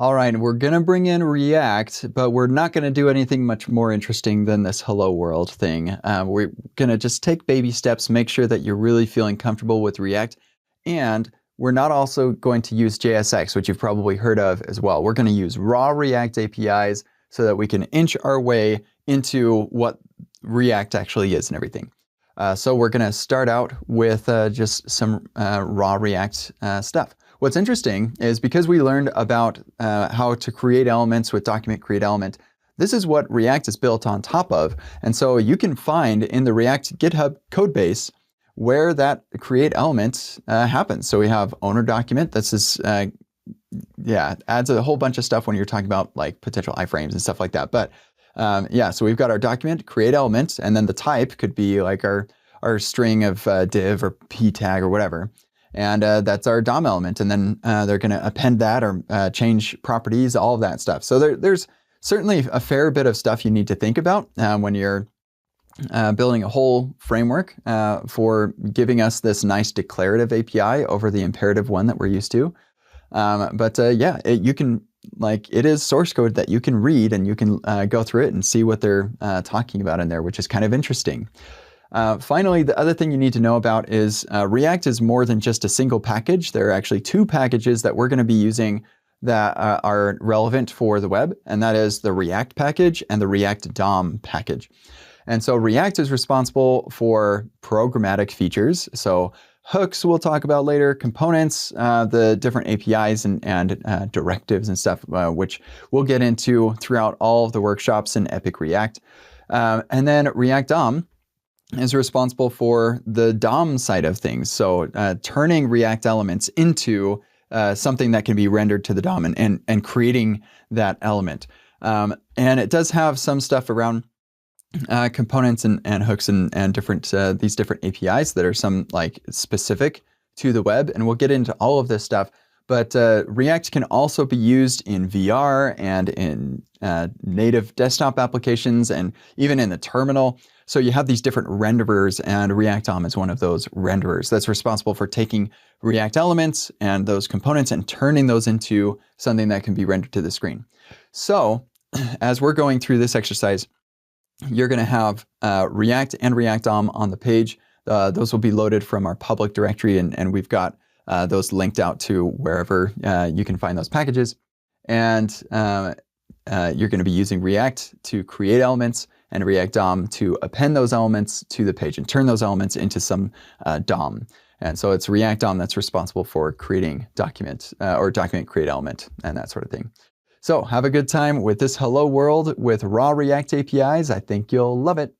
All right, we're going to bring in React, but we're not going to do anything much more interesting than this hello world thing. We're going to just take baby steps, make sure that you're really feeling comfortable with React. And we're not also going to use JSX, which you've probably heard of as well. We're going to use raw React APIs so that we can inch our way into what React actually is and everything. So we're going to start out with just some raw React stuff. What's interesting is because we learned about how to create elements with document create element, this is what React is built on top of. And so you can find in the React GitHub code base where that create element happens. So we have owner document. This is, adds a whole bunch of stuff when you're talking about like potential iframes and stuff like that. But so we've got our document create element, and then the type could be like our string of div or p tag or whatever. And that's our DOM element. And then they're going to append that or change properties, all of that stuff. So there's certainly a fair bit of stuff you need to think about when you're building a whole framework for giving us this nice declarative API over the imperative one that we're used to. You can, it is source code that you can read, and you can go through it and see what they're talking about in there, which is kind of interesting. Finally, the other thing you need to know about is React is more than just a single package. There are actually two packages that we're going to be using that are relevant for the web, and that is the React package and the React DOM package. And so React is responsible for programmatic features. So hooks we'll talk about later, components, the different APIs and directives and stuff, which we'll get into throughout all of the workshops in Epic React. And then React DOM is responsible for the DOM side of things. So turning React elements into something that can be rendered to the DOM and creating that element. And it does have some stuff around components and hooks and different these different APIs that are some like specific to the web. And we'll get into all of this stuff. But React can also be used in VR and in native desktop applications and even in the terminal. So you have these different renderers, and React DOM is one of those renderers that's responsible for taking React elements and those components and turning those into something that can be rendered to the screen. So as we're going through this exercise, you're going to have React and React DOM on the page. Those will be loaded from our public directory, and we've got those linked out to wherever you can find those packages. And you're going to be using React to create elements and React DOM to append those elements to the page and turn those elements into some DOM. And so it's React DOM that's responsible for creating document or document create element and that sort of thing. So have a good time with this hello world with raw React APIs. I think you'll love it.